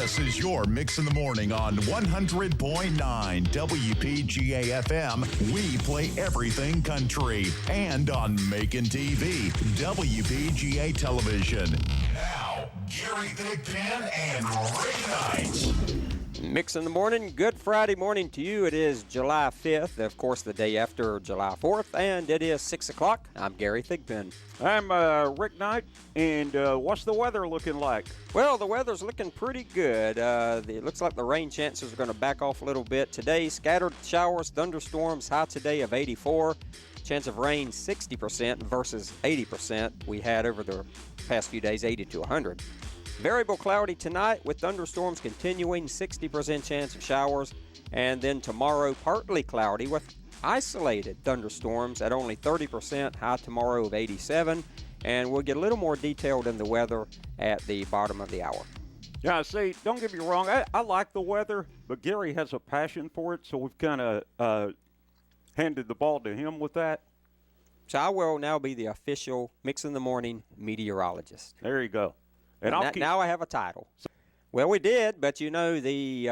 This is your Mix in the Morning on 100.9 WPGA FM. We play everything country. And on Macon TV, WPGA Television. Now, Gary Thigpen and Rick Knight. Mix in the Morning. Good Friday morning to you. It is July 5th, of course, the day after July 4th, and it is 6 o'clock. I'm Gary Thigpen. I'm Rick Knight, and what's the weather looking like? Well, the weather's looking pretty good. It looks like the rain chances are going to back off a little bit today. Scattered showers, thunderstorms, high today of 84. Chance of rain 60% versus 80% we had over the past few days, 80 to 100. Variable cloudy tonight with thunderstorms continuing, 60% chance of showers. And then tomorrow, partly cloudy with isolated thunderstorms at only 30%, high tomorrow of 87. And we'll get a little more detailed in the weather at the bottom of the hour. Yeah, see, don't get me wrong. I like the weather, but Gary has a passion for it, so we've kind of handed the ball to him with that. So I will now be the official Mix in the Morning meteorologist. There you go. And now I have a title. Well, we did, but you know the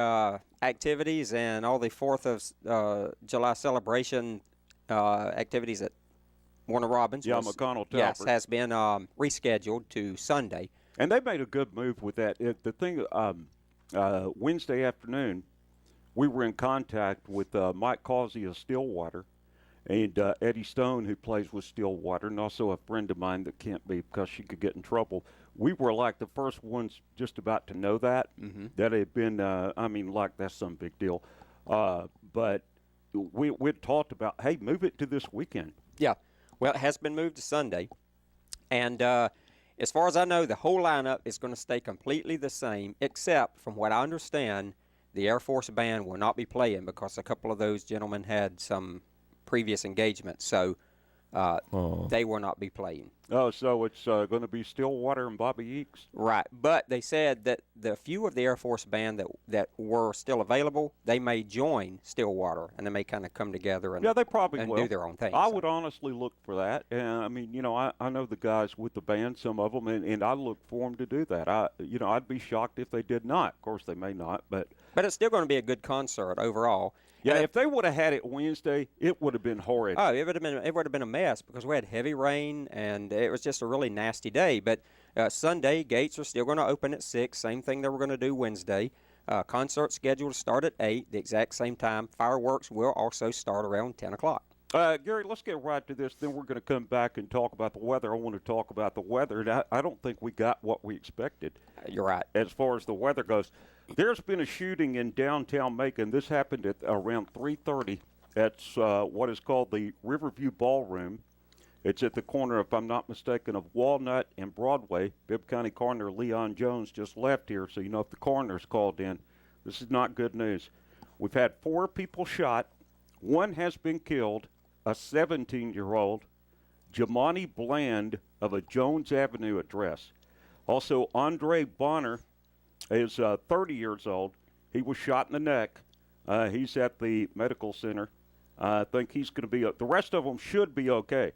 activities and all the 4th of July celebration activities at Warner Robins. Yeah, McConnell Talbert. Yes, has been rescheduled to Sunday. And they made a good move with that. The thing, Wednesday afternoon, we were in contact with Mike Causey of Stillwater and Eddie Stone, who plays with Stillwater, and also a friend of mine that can't be because she could get in trouble. We were like the first ones just about to know that. Mm-hmm. That had been, that's some big deal. But we'd talked about, hey, move it to this weekend. Yeah. Well, it has been moved to Sunday. And as far as I know, the whole lineup is going to stay completely the same, except from what I understand, the Air Force Band will not be playing because a couple of those gentlemen had some previous engagements. So they will not be playing. Oh, so it's going to be Stillwater and Bobby Eakes? Right, but they said that the few of the Air Force Band that were still available, they may join Stillwater, and they may kind of come together and, they probably will do their own thing. I would honestly look for that. And, I know the guys with the band, some of them, and I look for them to do that. I'd be shocked if they did not. Of course, they may not, but it's still going to be a good concert overall. Yeah, if they would have had it Wednesday, it would have been horrid. Oh, it would have been a mess because we had heavy rain and it was just a really nasty day. But Sunday, gates are still going to open at 6. Same thing they were going to do Wednesday. Concert scheduled to start at 8, the exact same time. Fireworks will also start around 10 o'clock. Gary, let's get right to this. Then we're going to come back and talk about the weather. I want to talk about the weather. And I don't think we got what we expected. You're right. As far as the weather goes. There's been a shooting in downtown Macon. This happened at around 3:30. That's what is called the Riverview Ballroom. It's at the corner, if I'm not mistaken, of Walnut and Broadway. Bibb County Coroner Leon Jones just left here, so you know if the coroner's called in, this is not good news. We've had 4 people shot. 1 has been killed, a 17-year-old, Jamani Bland of a Jones Avenue address. Also, Andre Bonner is 30 years old. He was shot in the neck. He's at the medical center. I think he's going to be the rest of them should be okay.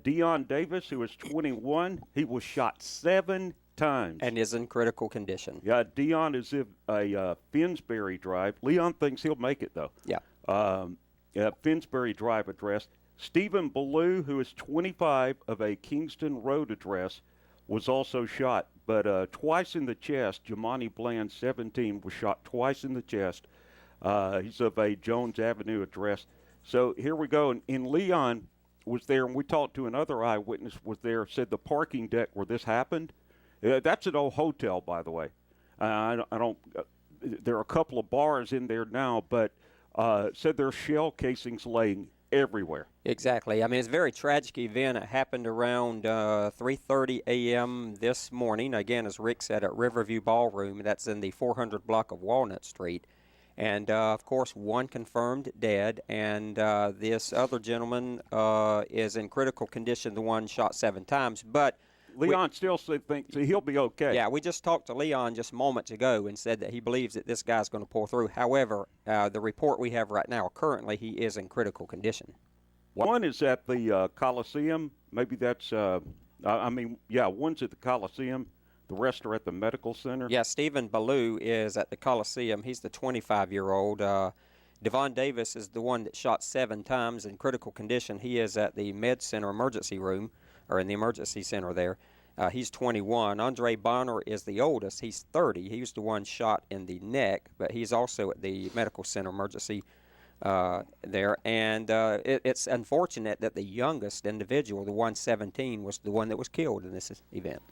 Dion Davis, who is 21, he was shot 7 times. And is in critical condition. Yeah, Dion is in a Finsbury Drive. Leon thinks he'll make it, though. Yeah. Finsbury Drive address. Stephen Ballou, who is 25, of a Kingston Road address, was also shot, but twice in the chest. Jamani Bland, 17, was shot twice in the chest. He's of a Jones Avenue address. So here we go. And Leon was there, and we talked to another eyewitness was there, said the parking deck where this happened, that's an old hotel, by the way. I don't there are a couple of bars in there now, but said there's shell casings laying everywhere. Exactly. I mean, it's a very tragic event. It happened around 3:30 a.m. this morning. Again, as Rick said, at Riverview Ballroom. That's in the 400 block of Walnut Street. And, of course, 1 confirmed dead. And this other gentleman is in critical condition, the one shot 7 times. But Leon still thinks he'll be okay. Yeah, we just talked to Leon just moments ago and said that he believes that this guy's going to pull through. However, the report we have right now, currently he is in critical condition. One is at the Coliseum. Maybe that's, one's at the Coliseum. The rest are at the medical center? Yeah, Stephen Ballou is at the Coliseum. He's the 25-year-old. Devon Davis is the one that shot 7 times in critical condition. He is at the Med Center emergency room, or in the emergency center there. He's 21. Andre Bonner is the oldest. He's 30. He was the one shot in the neck, but he's also at the medical center emergency there. And it's unfortunate that the youngest individual, the 117, was the one that was killed in this event.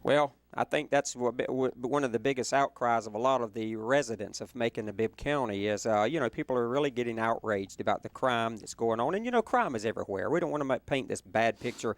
Well, I think that's one of the biggest outcries of a lot of the residents of Macon and Bibb County is, people are really getting outraged about the crime that's going on. And, crime is everywhere. We don't want to paint this bad picture.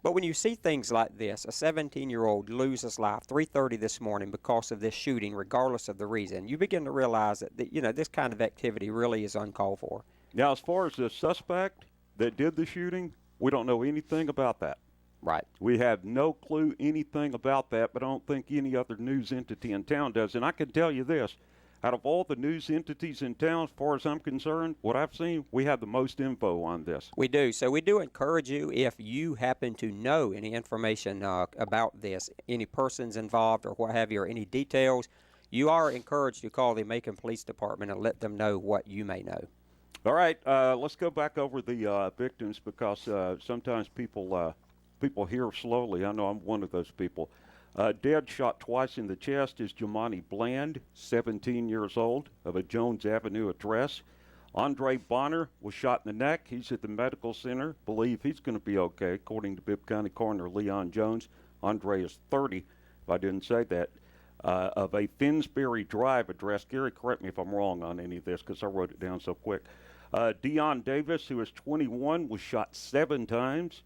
But when you see things like this, a 17-year-old loses life 3:30 this morning because of this shooting, regardless of the reason, you begin to realize that, this kind of activity really is uncalled for. Now, as far as the suspect that did the shooting, we don't know anything about that. Right. We have no clue anything about that, but I don't think any other news entity in town does. And I can tell you this, out of all the news entities in town, as far as I'm concerned, what I've seen, we have the most info on this. We do. So we do encourage you, if you happen to know any information about this, any persons involved or what have you, or any details, you are encouraged to call the Macon Police Department and let them know what you may know. All right, let's go back over the victims because sometimes people hear slowly. I know I'm one of those people. Dead, shot twice in the chest, is Jemani Bland, 17 years old, of a Jones Avenue address. Andre Bonner was shot in the neck. He's at the medical center. Believe he's going to be okay, according to Bibb County Coroner Leon Jones. Andre is 30, if I didn't say that, of a Finsbury Drive address. Gary, correct me if I'm wrong on any of this because I wrote it down so quick. Deon Davis, who is 21, was shot 7 times.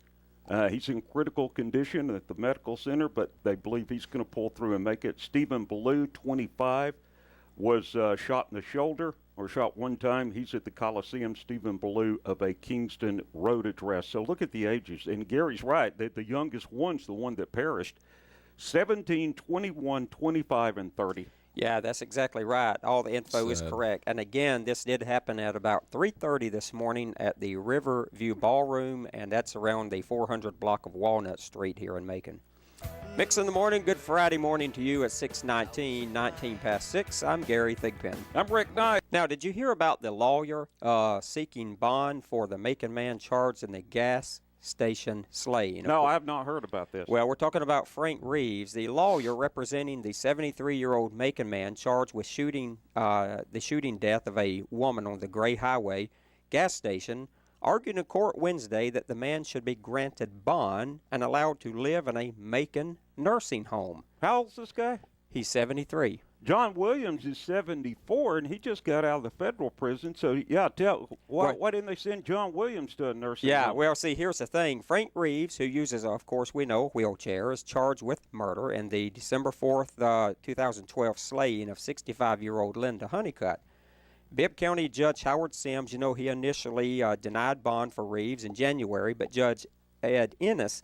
He's in critical condition at the medical center, but they believe he's going to pull through and make it. Stephen Ballou, 25, was shot in the shoulder, or shot 1 time. He's at the Coliseum. Stephen Ballou of a Kingston Road address. So look at the ages. And Gary's right. The youngest one's the one that perished. 17, 21, 25, and 30. Yeah, that's exactly right. All the info is correct. And again, this did happen at about 3:30 this morning at the Riverview Ballroom, and that's around the 400 block of Walnut Street here in Macon. Mix in the morning. Good Friday morning to you at 6:19, 19 past 6. I'm Gary Thigpen. I'm Rick Knight. Now, did you hear about the lawyer seeking bond for the Macon man charged in the gas station slaying? No, I have not heard about this. Well, we're talking about Frank Reeves, the lawyer representing the 73-year-old Macon man charged with the shooting death of a woman on the Gray Highway gas station, argued in court Wednesday that the man should be granted bond and allowed to live in a Macon nursing home. How old's this guy? He's 73. John Williams is 74, and he just got out of the federal prison. So, yeah, why didn't they send John Williams to a nursing home? Yeah, well, see, here's the thing. Frank Reeves, who uses, of course, we know, a wheelchair, is charged with murder in the December 4th, 2012 slaying of 65-year-old Linda Honeycutt. Bibb County Judge Howard Sims, he initially denied bond for Reeves in January, but Judge Ed Ennis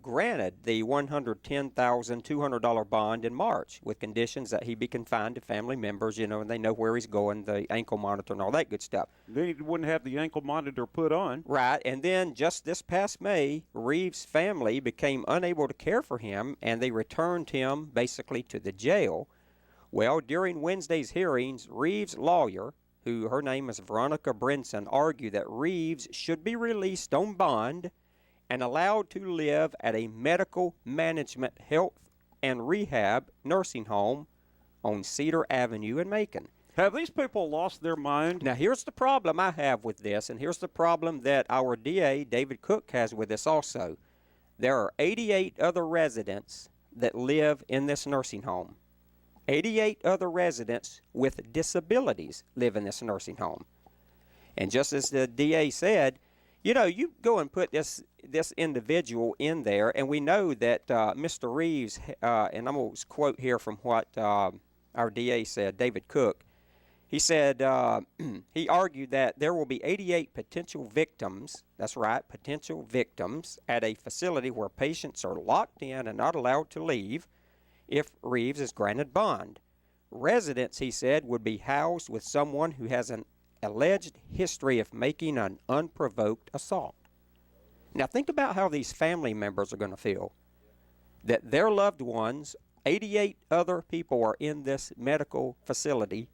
granted the $110,200 bond in March with conditions that he be confined to family members, and they know where he's going, the ankle monitor and all that good stuff. Then he wouldn't have the ankle monitor put on. Right, and then just this past May, Reeves' family became unable to care for him, and they returned him basically to the jail. Well, during Wednesday's hearings, Reeves' lawyer, who her name is Veronica Brinson, argued that Reeves should be released on bond and allowed to live at a medical management health and rehab nursing home on Cedar Avenue in Macon. Have these people lost their mind? Now, here's the problem I have with this, and here's the problem that our DA, David Cook, has with this also. There are 88 other residents that live in this nursing home. 88 other residents with disabilities live in this nursing home. And just as the DA said, you go and put this individual in there, and we know that Mr. Reeves, and I'm going to quote here from what our DA said, David Cook. He said, he argued that there will be 88 potential victims, that's right, potential victims, at a facility where patients are locked in and not allowed to leave if Reeves is granted bond. Residents, he said, would be housed with someone who has an alleged history of making an unprovoked assault. Now think about how these family members are going to feel. that their loved ones, 88 other people, are in this medical facility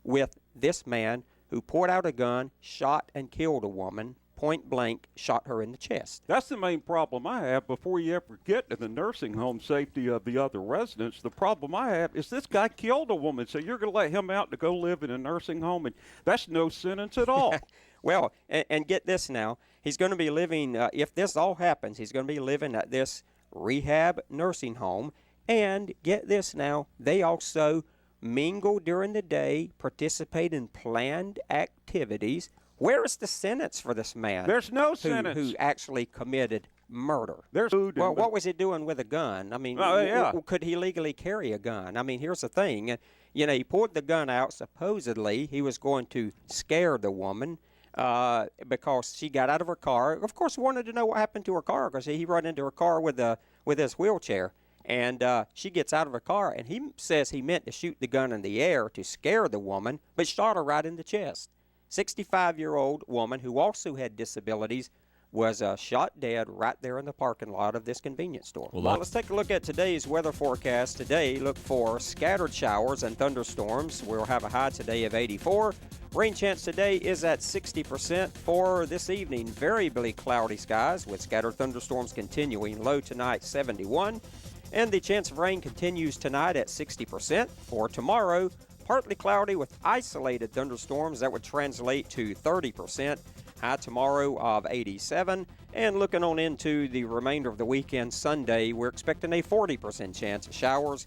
with this man who poured out a gun, shot and killed a woman, point blank, shot her in the chest. That's the main problem I have before you ever get to the nursing home safety of the other residents. The problem I have is this guy killed a woman, so you're going to let him out to go live in a nursing home, and that's no sentence at all. Well, and get this now. He's going to be living, if this all happens, he's going to be living at this rehab nursing home. And get this now, they also mingle during the day, participate in planned activities. Where is the sentence for this man? There's no sentence. Who actually committed murder? There's food. Well, what was he doing with a gun? I mean, could he legally carry a gun? I mean, here's the thing. You know, he pulled the gun out. Supposedly, he was going to scare the woman because she got out of her car. Of course, wanted to know what happened to her car because he run into her car with his wheelchair. And she gets out of her car, and he says he meant to shoot the gun in the air to scare the woman, but shot her right in the chest. 65-year-old woman who also had disabilities was shot dead right there in the parking lot of this convenience store. Well, let's take a look at today's weather forecast. Today, look for scattered showers and thunderstorms. We'll have a high today of 84. Rain chance today is at 60%. For this evening, variably cloudy skies with scattered thunderstorms continuing. Low tonight, 71. And the chance of rain continues tonight at 60%. For tomorrow, partly cloudy with isolated thunderstorms. That would translate to 30%. High tomorrow of 87. And looking on into the remainder of the weekend, Sunday, we're expecting a 40% chance of showers